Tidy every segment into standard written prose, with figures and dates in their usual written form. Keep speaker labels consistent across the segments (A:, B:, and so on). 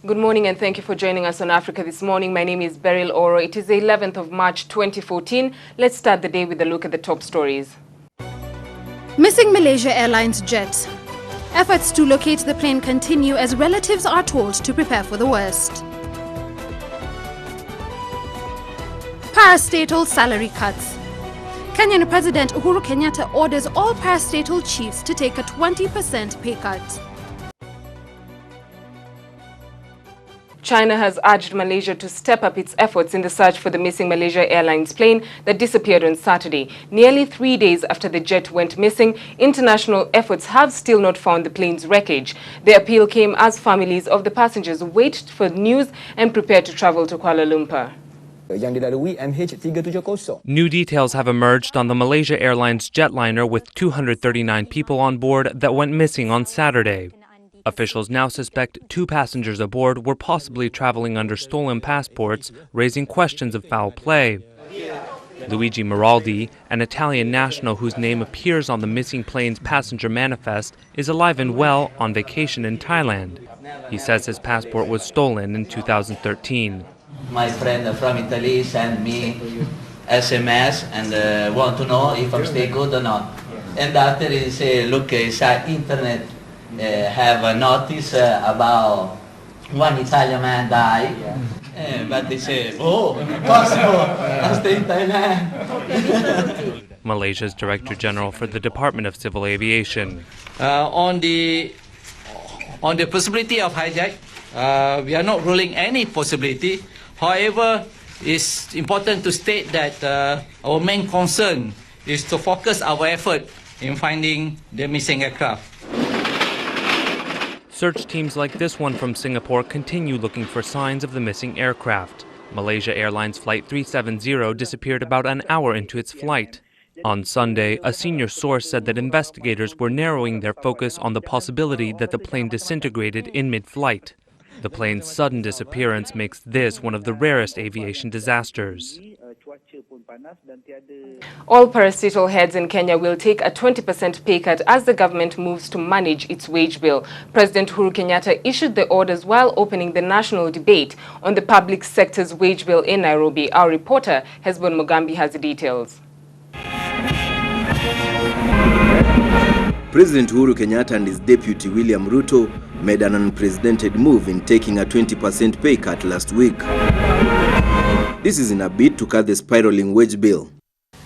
A: Good morning and thank you for joining us on Africa This Morning. My name is Beryl Ooro. It is the 11th of March 2014. Let's start the day with a look at the top stories.
B: Missing Malaysia Airlines jet. Efforts to locate the plane continue as relatives are told to prepare for the worst. Parastatal salary cuts. Kenyan President Uhuru Kenyatta orders all parastatal chiefs to take a 20% pay cut.
A: China has urged Malaysia to step up its efforts in the search for the missing Malaysia Airlines plane that disappeared on Saturday. Nearly 3 days after the jet went missing, international efforts have still not found the plane's wreckage. The appeal came as families of the passengers wait for news and prepare to travel to Kuala Lumpur.
C: New details have emerged on the Malaysia Airlines jetliner with 239 people on board that went missing on Saturday. Officials now suspect 2 passengers aboard were possibly traveling under stolen passports, raising questions of foul play. Luigi Maraldi, an Italian national whose name appears on the missing plane's passenger manifest, is alive and well on vacation in Thailand. He says his passport was stolen in 2013.
D: My friend from Italy sent me SMS and want to know if I'm stay good or not. And after he say, look, it's internet. Have a notice about one Italian man died, but they say, oh, impossible, I stay in Thailand.
C: Malaysia's Director General for the Department of Civil Aviation.
E: On the possibility of hijack, we are not ruling any possibility. However, it's important to state that our main concern is to focus our effort in finding the missing aircraft.
C: Search teams like this one from Singapore continue looking for signs of the missing aircraft. Malaysia Airlines Flight 370 disappeared about an hour into its flight. On Sunday, a senior source said that investigators were narrowing their focus on the possibility that the plane disintegrated in mid-flight. The plane's sudden disappearance makes this one of the rarest aviation disasters.
A: All parastatal heads in Kenya will take a 20% pay cut as the government moves to manage its wage bill. President Uhuru Kenyatta issued the orders while opening the national debate on the public sector's wage bill in Nairobi. Our reporter, Hesbon Mugambi, has the details.
F: President Uhuru Kenyatta and his deputy William Ruto made an unprecedented move in taking a 20% pay cut last week. This is in a bid to cut the spiraling wage bill.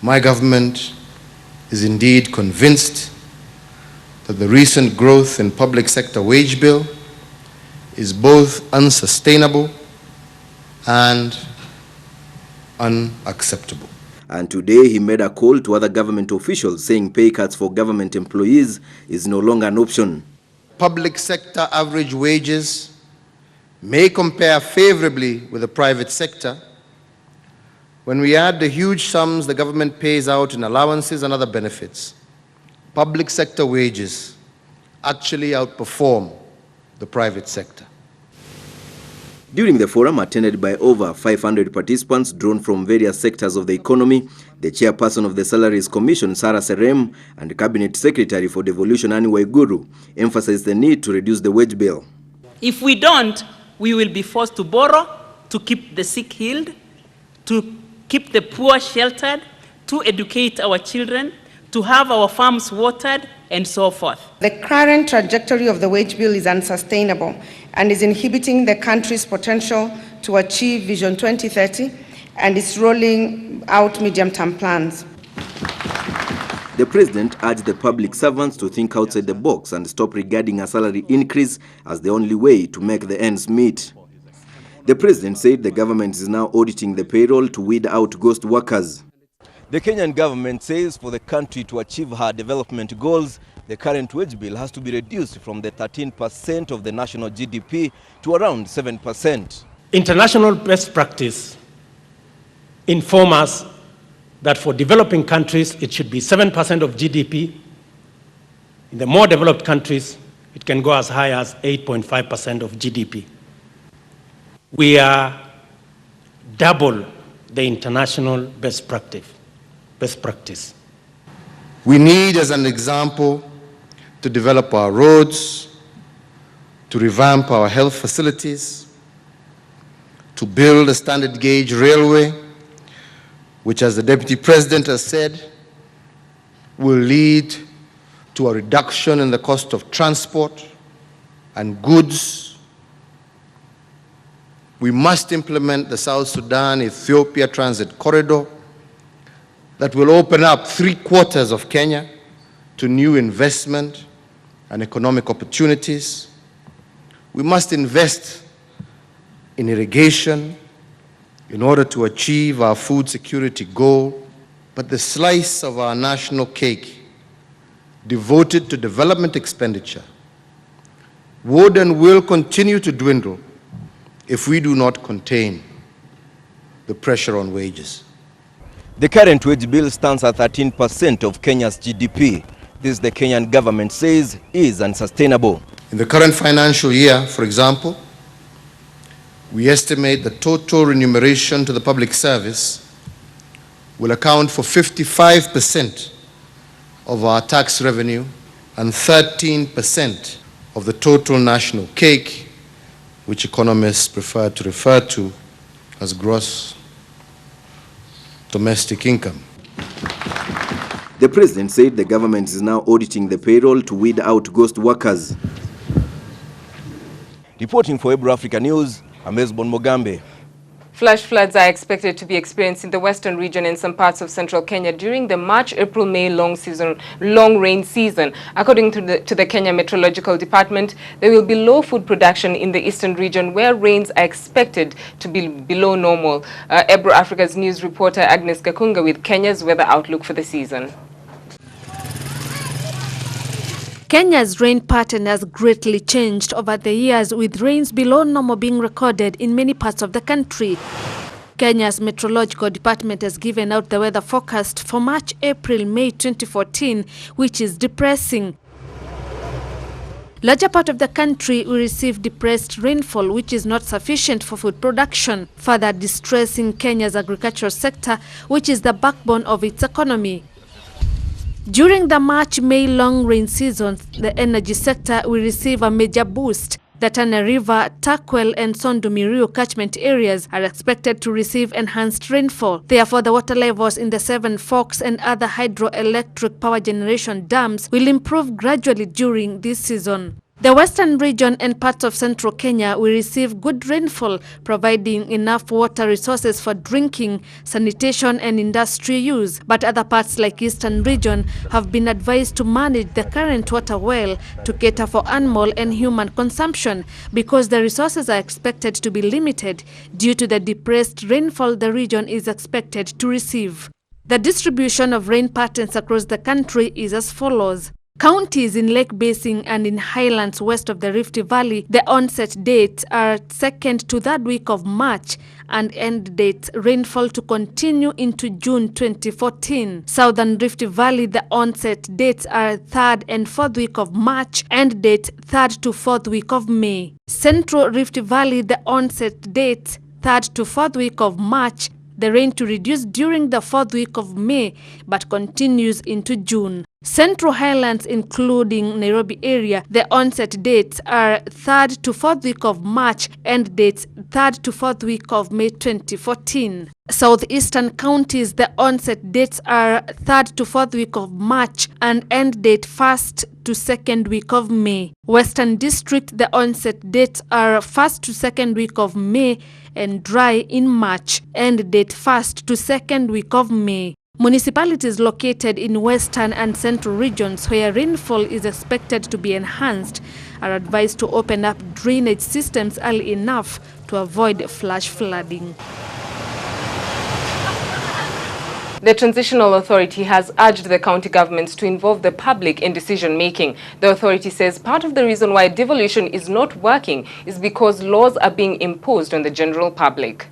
G: My government is indeed convinced that the recent growth in public sector wage bill is both unsustainable and unacceptable.
F: And today he made a call to other government officials saying pay cuts for government employees is no longer an option.
G: Public sector average wages may compare favorably with the private sector when we add the huge sums the government pays out in allowances and other benefits. Public sector wages actually outperform the private sector.
F: During the forum, attended by over 500 participants drawn from various sectors of the economy, the chairperson of the Salaries Commission, Sarah Serem, and Cabinet Secretary for Devolution, Annie Waiguru, emphasized the need to reduce the wage bill.
H: If we don't, we will be forced to borrow, to keep the sick healed, to keep the poor sheltered, to educate our children, to have our farms watered, and so forth.
I: The current trajectory of the wage bill is unsustainable and is inhibiting the country's potential to achieve Vision 2030 and is rolling out medium-term plans.
F: The president urged the public servants to think outside the box and stop regarding a salary increase as the only way to make the ends meet. The president said the government is now auditing the payroll to weed out ghost workers.
J: The Kenyan government says for the country to achieve her development goals, the current wage bill has to be reduced from the 13% of the national GDP to around 7%.
K: International best practice informs us that for developing countries, it should be 7% of GDP. In the more developed countries, it can go as high as 8.5% of GDP. We are double the international best practice.
G: We need, as an example, to develop our roads, to revamp our health facilities, to build a standard gauge railway, which, as the Deputy President has said, will lead to a reduction in the cost of transport and goods. We must implement the South Sudan-Ethiopia Transit Corridor that will open up 3/4 of Kenya to new investment and economic opportunities. We must invest in irrigation in order to achieve our food security goal. But the slice of our national cake devoted to development expenditure would and will continue to dwindle if we do not contain the pressure on wages.
J: The current wage bill stands at 13% of Kenya's GDP. This, the Kenyan government says, is unsustainable.
G: In the current financial year, for example, we estimate the total remuneration to the public service will account for 55% of our tax revenue and 13% of the total national cake, which economists prefer to refer to as gross domestic income.
F: The president said the government is now auditing the payroll to weed out ghost workers.
J: Reporting for Ebru Africa News, I'm Esbon Mogambe.
A: Flash floods are expected to be experienced in the western region and some parts of central Kenya during the March, April, May long rain season. According to the Kenya Meteorological Department, there will be low food production in the eastern region where rains are expected to be below normal. Ebru Africa's news reporter Agnes Kakunga with Kenya's weather outlook for the season.
B: Kenya's rain pattern has greatly changed over the years, with rains below normal being recorded in many parts of the country. Kenya's Meteorological Department has given out the weather forecast for March, April, May 2014, which is depressing. Larger part of the country will receive depressed rainfall, which is not sufficient for food production, further distressing Kenya's agricultural sector, which is the backbone of its economy. During the March-May long rain season, the energy sector will receive a major boost. The Tana River, Takwel and Sondu-Miriu catchment areas are expected to receive enhanced rainfall. Therefore, the water levels in the Seven Forks and other hydroelectric power generation dams will improve gradually during this season. The western region and parts of central Kenya will receive good rainfall, providing enough water resources for drinking, sanitation and industrial use. But other parts like eastern region have been advised to manage the current water well to cater for animal and human consumption, because the resources are expected to be limited due to the depressed rainfall the region is expected to receive. The distribution of rain patterns across the country is as follows. Counties in Lake Basin and in highlands west of the Rift Valley, the onset dates are 2nd to 3rd week of March and end dates rainfall to continue into June 2014. Southern Rift Valley, the onset dates are 3rd and 4th week of March, end date 3rd to 4th week of May. Central Rift Valley, the onset dates 3rd to 4th week of March, the rain to reduce during the 4th week of May but continues into June. Central Highlands, including Nairobi area, the onset dates are 3rd to 4th week of March, end dates 3rd to 4th week of May 2014. Southeastern counties, the onset dates are 3rd to 4th week of March and end date 1st to 2nd week of May. Western District, the onset dates are 1st to 2nd week of May and dry in March, end date 1st to 2nd week of May. Municipalities located in western and central regions where rainfall is expected to be enhanced are advised to open up drainage systems early enough to avoid flash flooding.
A: The Transitional Authority has urged the county governments to involve the public in decision-making. The authority says part of the reason why devolution is not working is because laws are being imposed on the general public.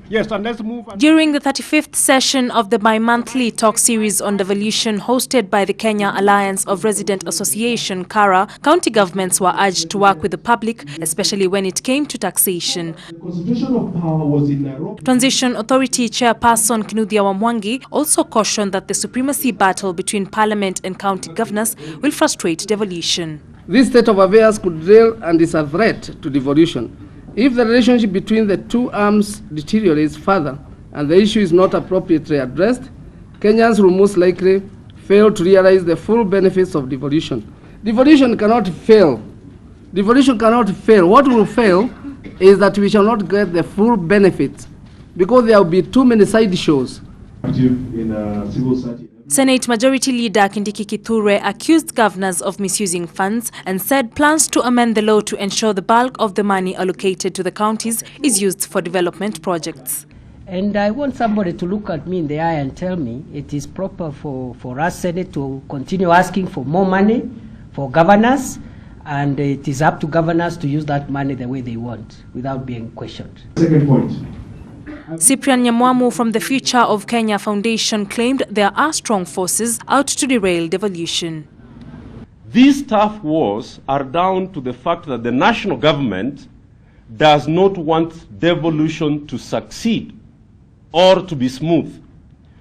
L: Yes, and let's move on.
M: During the 35th session of the bi-monthly talk series on devolution hosted by the Kenya Alliance of Resident Association, KARA, county governments were urged to work with the public, especially when it came to taxation.
L: Concentration of power was in Nairobi.
M: Transition Authority Chairperson Kinuthia Wamwangi also cautioned that the supremacy battle between Parliament and county governors will frustrate devolution.
N: This state of affairs could derail and is a threat to devolution. If the relationship between the two arms deteriorates further and the issue is not appropriately addressed, Kenyans will most likely fail to realize the full benefits of devolution. Devolution cannot fail. Devolution cannot fail. What will fail is that we shall not get the full benefits because there will be too many side shows.
M: Senate Majority Leader Kindiki Kithure accused governors of misusing funds and said plans to amend the law to ensure the bulk of the money allocated to the counties is used for development projects.
O: And I want somebody to look at me in the eye and tell me it is proper for us, Senate, to continue asking for more money for governors, and it is up to governors to use that money the way they want without being questioned.
L: Second point.
M: Cyprian Nyamwamu from the Future of Kenya Foundation claimed there are strong forces out to derail devolution.
P: These tough wars are down to the fact that the national government does not want devolution to succeed or to be smooth.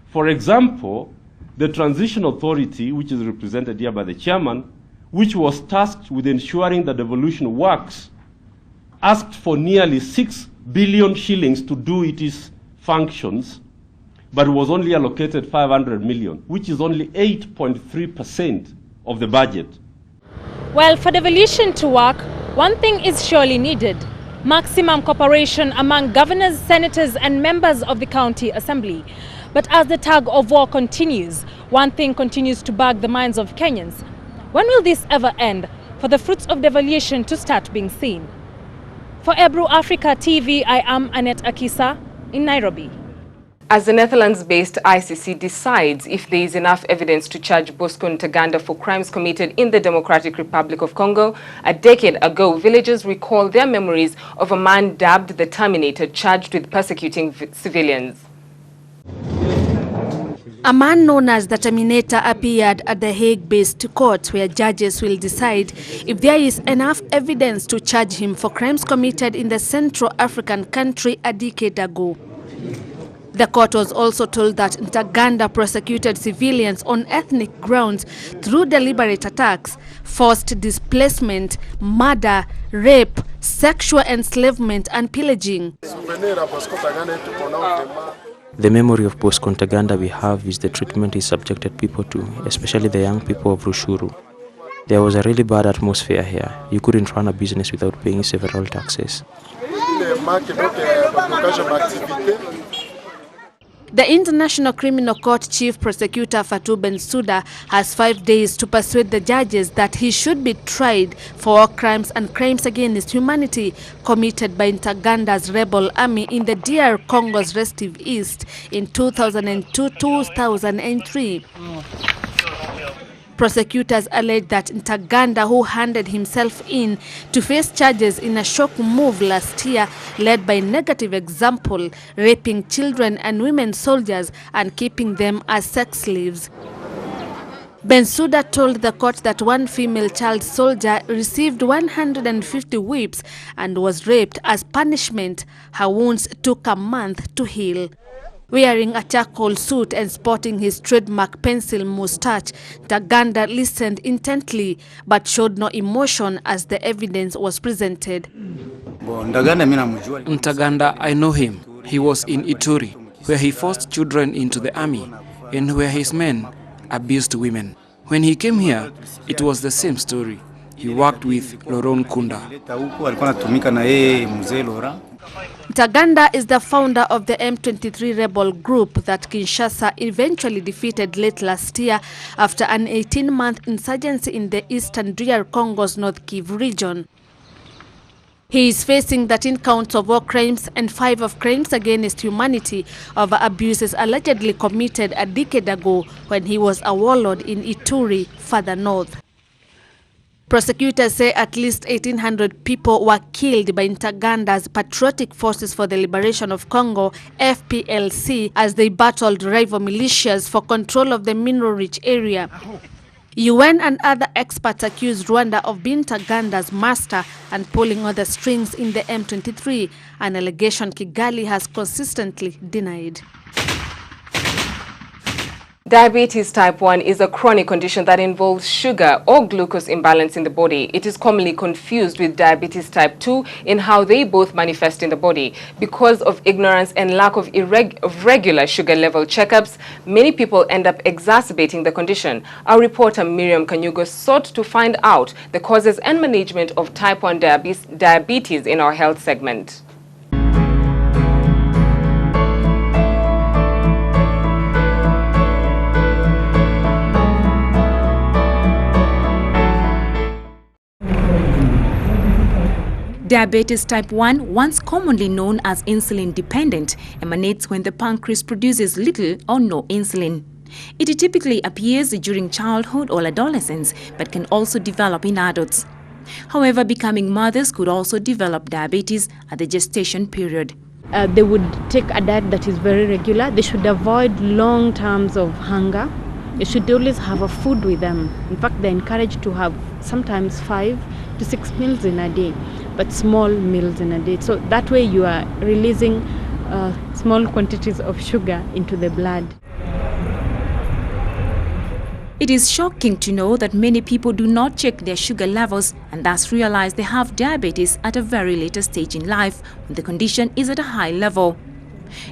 P: For example, the Transition Authority, which is represented here by the chairman, which was tasked with ensuring that devolution works, asked for nearly 6 billion shillings to do its functions, but was only allocated 500 million, which is only 8.3% of the budget.
M: Well, for devolution to work, one thing is surely needed: maximum cooperation among governors, senators and members of the county assembly. But as the tug of war continues, one thing continues to bug the minds of Kenyans. When will this ever end for the fruits of devolution to start being seen? For Ebru Africa TV, I am Annette Akisa in Nairobi.
A: As the Netherlands-based ICC decides if there is enough evidence to charge Bosco Ntaganda for crimes committed in the Democratic Republic of Congo, a decade ago, villagers recall their memories of a man dubbed the Terminator, charged with persecuting civilians.
B: A man known as the Terminator appeared at the Hague-based court where judges will decide if there is enough evidence to charge him for crimes committed in the Central African country a decade ago. The court was also told that Ntaganda prosecuted civilians on ethnic grounds through deliberate attacks, forced displacement, murder, rape, sexual enslavement and pillaging.
Q: The memory of Bosco Ntaganda we have is the treatment he subjected people to, especially the young people of Rushuru. There was a really bad atmosphere here. You couldn't run a business without paying several taxes.
B: The International Criminal Court Chief Prosecutor Fatou Bensouda has 5 days to persuade the judges that he should be tried for all crimes and crimes against humanity committed by Ntaganda's rebel army in the DR Congo's restive east in 2002-2003. Prosecutors allege that Ntaganda, who handed himself in to face charges in a shock move last year, led by negative example, raping children and women soldiers and keeping them as sex slaves. Bensouda told the court that one female child soldier received 150 whips and was raped as punishment. Her wounds took a month to heal. Wearing a charcoal suit and sporting his trademark pencil moustache, Ntaganda listened intently but showed no emotion as the evidence was presented.
R: Ntaganda, I know him. He was in Ituri, where he forced children into the army and where his men abused women. When he came here, it was the same story. He worked with Laurent Kunda.
B: Ntaganda is the founder of the M23 rebel group that Kinshasa eventually defeated late last year after an 18-month insurgency in the eastern DR Congo's North Kivu region. He is facing 13 counts of war crimes and 5 of crimes against humanity over abuses allegedly committed a decade ago when he was a warlord in Ituri, further north. Prosecutors say at least 1,800 people were killed by Ntaganda's Patriotic Forces for the Liberation of Congo, FPLC, as they battled rival militias for control of the mineral-rich area. UN and other experts accused Rwanda of being Ntaganda's master and pulling all the strings in the M23, an allegation Kigali has consistently denied.
A: Diabetes type 1 is a chronic condition that involves sugar or glucose imbalance in the body. It is commonly confused with diabetes type 2 in how they both manifest in the body. Because of ignorance and lack of regular sugar level checkups, many people end up exacerbating the condition. Our reporter Miriam Kanyugo sought to find out the causes and management of type 1 diabetes in our health segment.
M: Diabetes type 1, once commonly known as insulin dependent, emanates when the pancreas produces little or no insulin. It typically appears during childhood or adolescence, but can also develop in adults. However, becoming mothers could also develop diabetes at the gestation period.
S: They would take a diet that is very regular. They should avoid long terms of hunger. They should always have a food with them. In fact, they're encouraged to have sometimes 5 to 6 meals in a day, but small meals in a day. So that way you are releasing small quantities of sugar into the blood.
M: It is shocking to know that many people do not check their sugar levels and thus realize they have diabetes at a very later stage in life when the condition is at a high level.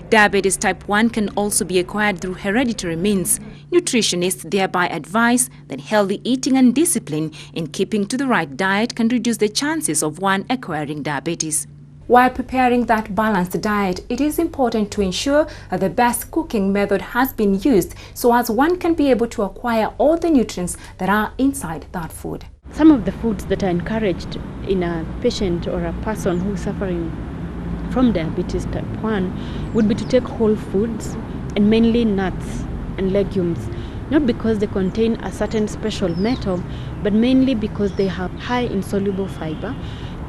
M: Diabetes type 1 can also be acquired through hereditary means. Nutritionists thereby advise that healthy eating and discipline in keeping to the right diet can reduce the chances of one acquiring diabetes. While preparing that balanced diet, it is important to ensure that the best cooking method has been used so as one can be able to acquire all the nutrients that are inside that food.
S: Some of the foods that are encouraged in a patient or a person who is suffering from diabetes type 1 would be to take whole foods and mainly nuts and legumes, not because they contain a certain special metal, but mainly because they have high insoluble fiber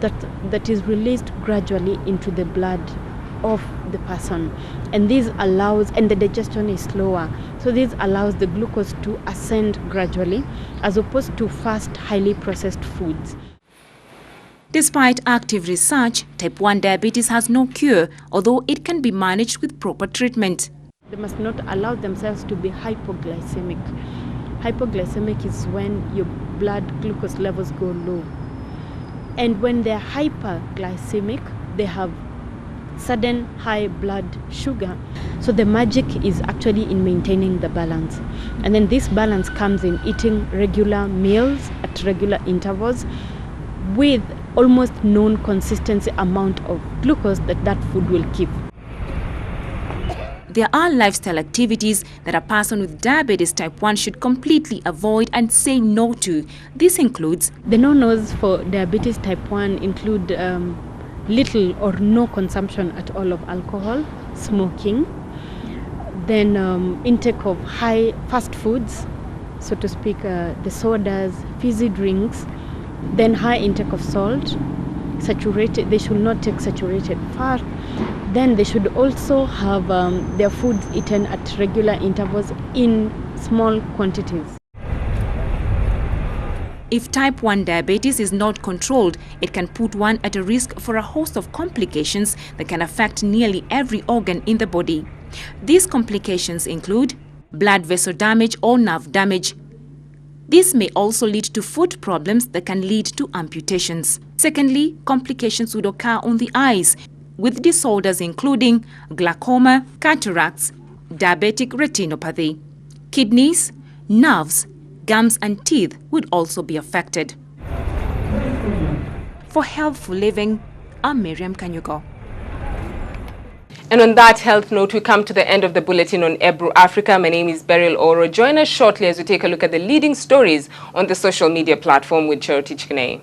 S: that is released gradually into the blood of the person, and this allows, and the digestion is slower, so this allows the glucose to ascend gradually as opposed to fast, highly processed foods.
M: Despite active research, type 1 diabetes has no cure, although it can be managed with proper treatment.
S: They must not allow themselves to be hypoglycemic. Hypoglycemic is when your blood glucose levels go low. And when they're hyperglycemic, they have sudden high blood sugar. So the magic is actually in maintaining the balance. And then this balance comes in eating regular meals at regular intervals with almost known consistency amount of glucose that food will keep.
M: There are lifestyle activities that a person with diabetes type 1 should completely avoid and say no to. This includes
S: the no-nos for diabetes type 1 include little or no consumption at all of alcohol, smoking, then intake of high fast foods, so to speak, the sodas, fizzy drinks, then high intake of salt, saturated, they should not take saturated fat. Then they should also have their foods eaten at regular intervals in small quantities.
M: If type 1 diabetes is not controlled, it can put one at a risk for a host of complications that can affect nearly every organ in the body. These complications include blood vessel damage or nerve damage. This may also lead to foot problems that can lead to amputations. Secondly, complications would occur on the eyes, with disorders including glaucoma, cataracts, diabetic retinopathy. Kidneys, nerves, gums and teeth would also be affected. For Healthful Living, I'm Miriam Kanyugo.
A: And on that health note, we come to the end of the bulletin on Ebru Africa. My name is Beryl Ooro. Join us shortly as we take a look at the leading stories on the social media platform with Charity Chikene.